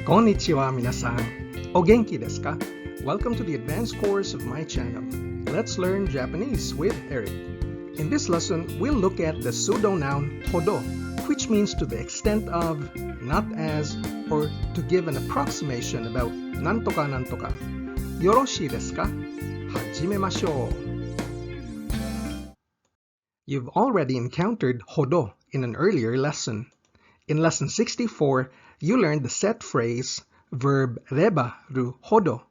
こんにちは皆さん。お元気ですか? Welcome to the advanced course of my channel. Let's learn Japanese with Eric. In this lesson, we'll look at the pseudonoun Hodo, which means to the extent of, not as, or to give an approximation about なんとかなんとか。よろしいですか? 始めましょう。You've already encountered Hodo in an earlier lesson. In lesson 64, you learned the set phrase verb rebaru hodo,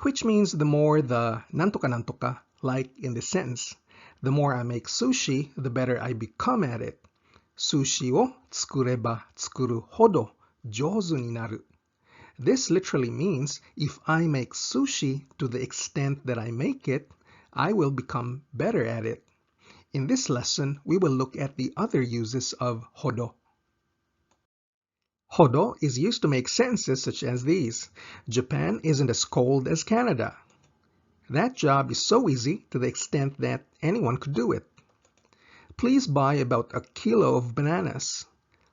which means the more the nantoka, like in this sentence. The more I make sushi, the better I become at it. Sushi wo tsukureba tsukuru hodo jouzu ni naru. This literally means if I make sushi to the extent that I make it, I will become better at it. In this lesson, we will look at the other uses of hodo. Hodo is used to make sentences such as these. Japan isn't as cold as Canada. That job is so easy to the extent that anyone could do it. Please buy about a kilo of bananas.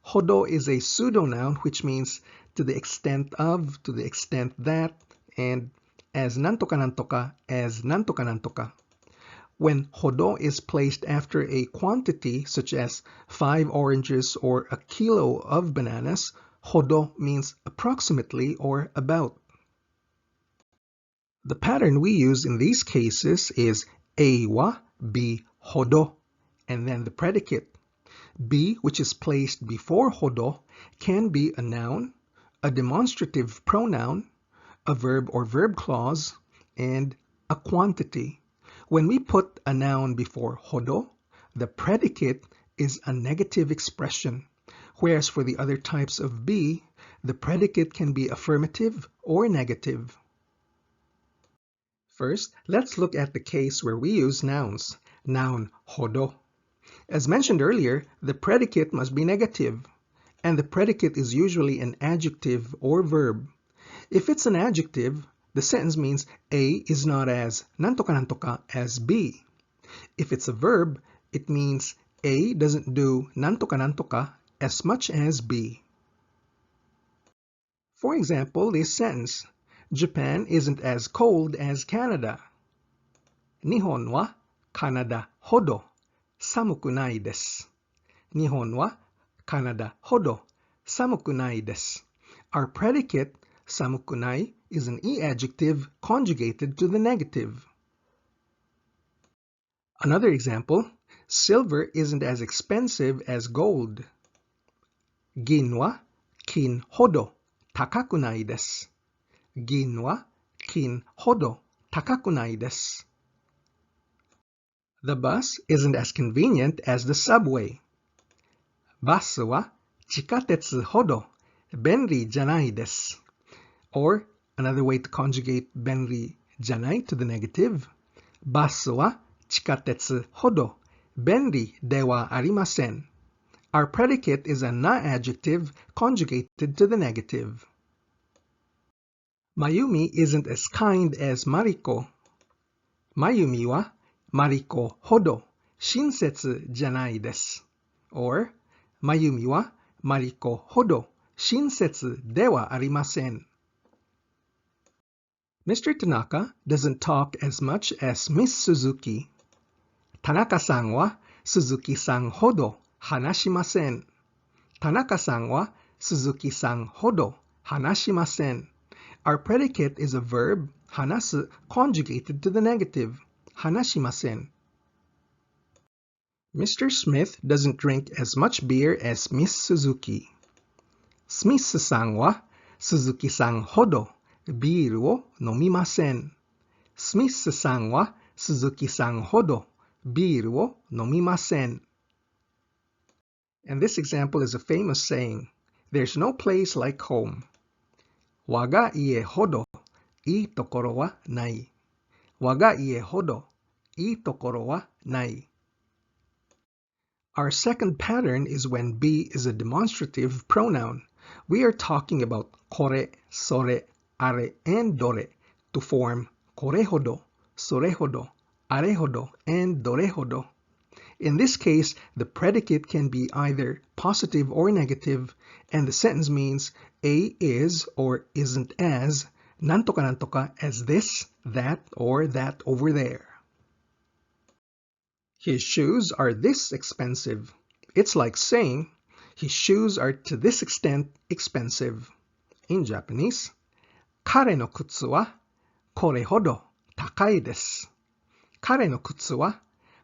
Hodo is a pseudonoun which means to the extent of, to the extent that, and as nantoka, as nantoka. When hodo is placed after a quantity such as 5 oranges or a kilo of bananas, hodo means approximately or about. The pattern we use in these cases is A wa be hodo, and then the predicate. Be, which is placed before hodo, can be a noun, a demonstrative pronoun, a verb or verb clause, and a quantity. When we put a noun before hodo, the predicate is a negative expression, whereas for the other types of be, the predicate can be affirmative or negative. First, let's look at the case where we use nouns. Noun hodo. As mentioned earlier, the predicate must be negative, and the predicate is usually an adjective or verb. If it's an adjective, the sentence means A is not as nantoka as B. If it's a verb, it means A doesn't do nantoka as much as B. For example, this sentence, Japan isn't as cold as Canada. 日本はカナダほど寒くないです。日本はカナダほど寒くないです。Our predicate, 寒くない, is an E adjective conjugated to the negative. Another example, silver isn't as expensive as gold. 銀は金ほど高くないです。銀は金ほど高くないです。The bus isn't as convenient as the subway. バスは地下鉄ほど便利じゃないです。Or, another way to conjugate 便利じゃない to the negative, バスは地下鉄ほど便利ではありません。Our predicate is a na adjective conjugated to the negative. Mayumi isn't as kind as Mariko. Mayumi wa Mariko hodo shinsetsu janai desu. Or, Mayumi wa Mariko hodo shinsetsu de wa arimasen. Mr. Tanaka doesn't talk as much as Miss Suzuki. Tanaka-san wa Suzuki-san hodo hanashimasen. Tanaka-san wa Suzuki-san hodo hanashimasen. Our predicate is a verb, hanasu, conjugated to the negative, hanashimasen. Mr. Smith doesn't drink as much beer as Miss Suzuki. Smith-san wa Suzuki-san hodo biiru wo nomimasen. Smith-san wa Suzuki-san hodo biiru wo nomimasen. And this example is a famous saying, there's no place like home. 我が家ほどいいところはない。我が家ほどいいところはない。Our second pattern is when be is a demonstrative pronoun. We are talking about これ、それ、あれ, and どれ to form これほど、それほど、あれほど, and どれほど. In this case, the predicate can be either positive or negative, and the sentence means A is or isn't as nantoka as this, that, or that over there. His shoes are this expensive. It's like saying, his shoes are to this extent expensive. In Japanese, 彼の靴はこれほど高いです。彼の靴は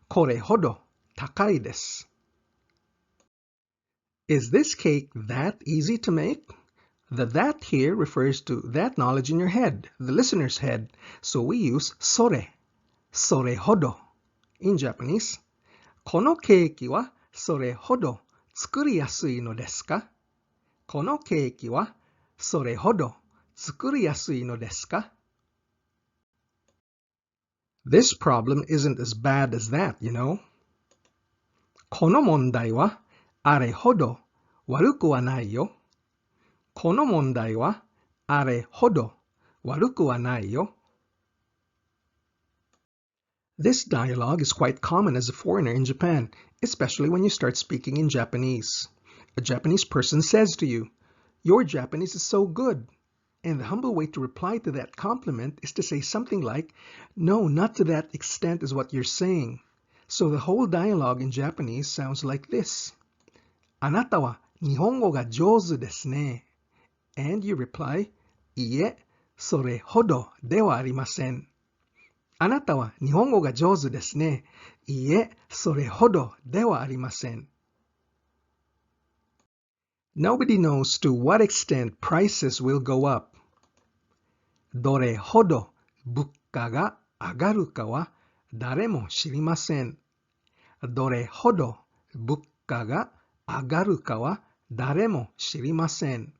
これほど高いです。Is this cake that easy to make? The that here refers to that knowledge in your head, the listener's head, so we use それほど. In Japanese, このケーキはそれほど作りやすいのですか？このケーキはそれほど作りやすいのですか？ This problem isn't as bad as that, you know. この問題はあれほど悪くはないよ。この問題はあれほど悪くはないよ。This dialogue is quite common as a foreigner in Japan, especially when you start speaking in Japanese. A Japanese person says to you, "Your Japanese is so good." And the humble way to reply to that compliment is to say something like, "No, not to that extent is what you're saying." So the whole dialogue in Japanese sounds like this. あなたは日本語が上手ですね。And you reply, いいえ、それほどではありません。あなたは日本語が上手ですね。いいえ、それほどではありません。Nobody knows to what extent prices will go up. どれほど物価が上がるかは誰も知りません。どれほど物価が上がるかは誰も知りません。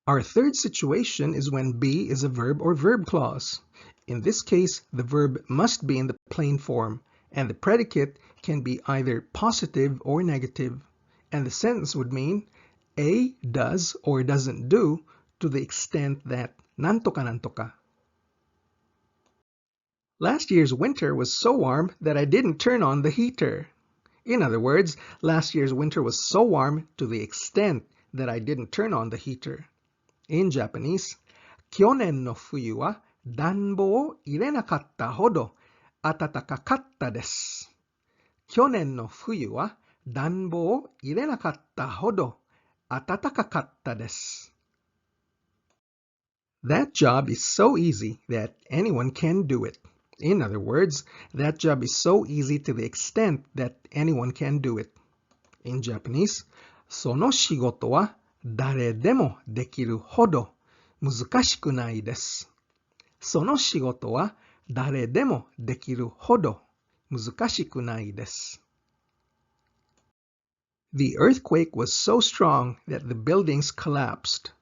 Our third situation is when be is a verb or verb clause. In this case, the verb must be in the plain form, and the predicate can be either positive or negative. And the sentence would mean, A does or doesn't do to the extent that nantoka. Last year's winter was so warm that I didn't turn on the heater. In other words, last year's winter was so warm to the extent that I didn't turn on the heater. In Japanese, 去年の冬は暖房を入れなかったほど暖かかったです。去年の冬は暖房を入れなかったほど暖かかったです。That job is so easy that anyone can do it. In other words, that job is so easy to the extent that anyone can do it. In Japanese, その仕事は誰でもできるほど難しくないです。その仕事は誰でもできるほど難しくないです。The earthquake was so strong that the buildings collapsed.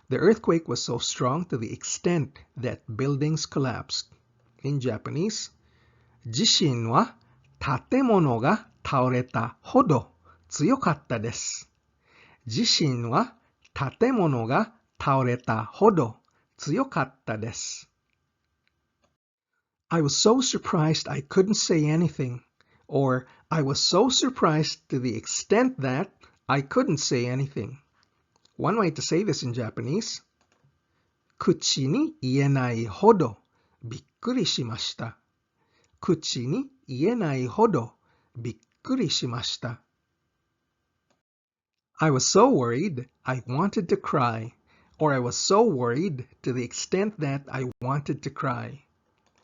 The earthquake was so strong to the extent that buildings collapsed. In Japanese, 地震は建物が倒れたほど強かったです。地震は建物が倒れたほど強かったです。I was so surprised I couldn't say anything, or I was so surprised to the extent that I couldn't say anything. One way to say this in Japanese, 口に言えないほどびっくりしました。口に言えないほどびっくりしました。I was so worried I wanted to cry, or I was so worried to the extent that I wanted to cry.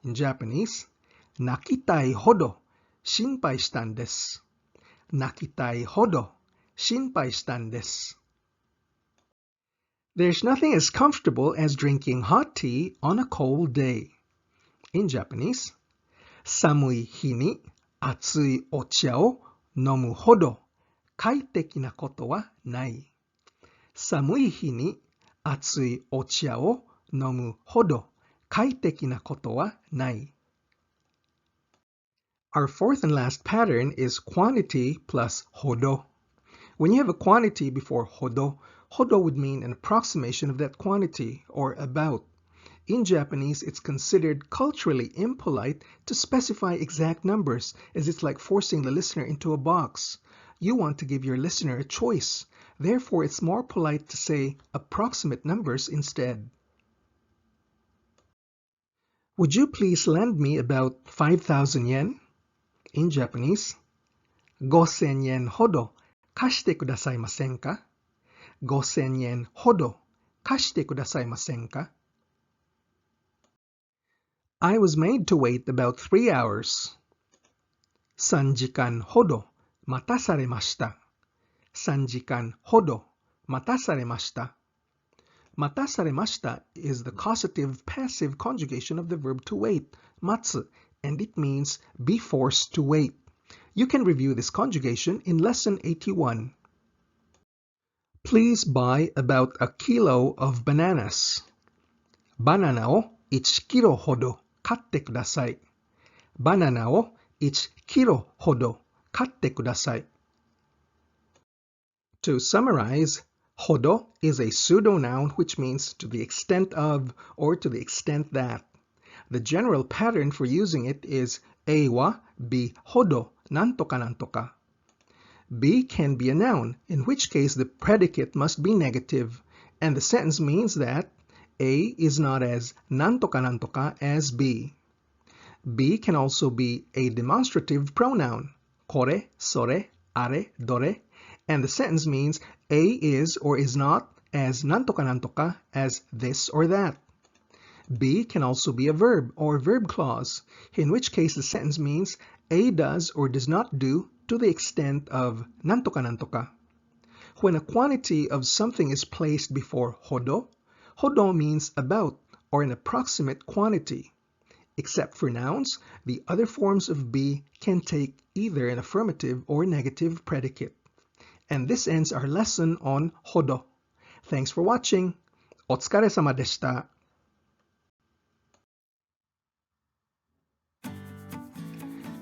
In Japanese, 泣きたいほど心配したんです。泣きたいほど心配したんです。There's nothing as comfortable as drinking hot tea on a cold day. In Japanese, 寒い日に熱いお茶を飲むほど快適なことはない。寒い日に熱いお茶を飲むほど快適なことはない。Our fourth and last pattern is quantity plus hodo. When you have a quantity before hodo, hodo would mean an approximation of that quantity, or about. In Japanese, it's considered culturally impolite to specify exact numbers, as it's like forcing the listener into a box. You want to give your listener a choice. Therefore, it's more polite to say approximate numbers instead. Would you please lend me about 5,000 yen? In Japanese, 5,000 yen hodo kashite kudasaimasen ka? 5,000 yen hodo kashite kudasaimasen ka? I was made to wait about 3 hours. 3時間ほど待たされました。3時間ほど待たされました。待たされました is the causative passive conjugation of the verb to wait, matsu, and it means be forced to wait. You can review this conjugation in lesson 81. Please buy about a kilo of bananas. バナナを1キロほど買ってください。バナナを1キロほど買ってください。To summarize, hodo is a pseudonoun which means to the extent of or to the extent that. The general pattern for using it is A wa be hodo nantoka nantoka. Be can be a noun, in which case the predicate must be negative, and the sentence means that A is not as nantoka nantoka as be. Be can also be a demonstrative pronoun, kore, sore, are, dore, and the sentence means A is or is not as nantoka nantoka as this or that. Be can also be a verb or verb clause, in which case the sentence means A does or does not do to the extent of nantoka nantoka. When a quantity of something is placed before hodo, hodo means about or an approximate quantity. Except for nouns, the other forms of be can take either an affirmative or negative predicate. And this ends our lesson on hodo. Thanks for watching. お疲れ様でした。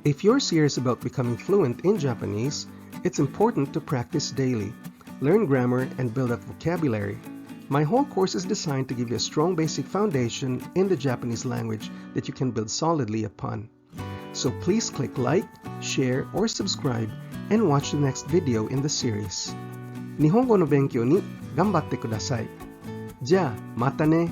If you're serious about becoming fluent in Japanese, it's important to practice daily, learn grammar, and build up vocabulary. My whole course is designed to give you a strong basic foundation in the Japanese language that you can build solidly upon. So please click like, share, or subscribe and watch the next video in the series. 日本語の勉強に頑張ってください。じゃあ、またね。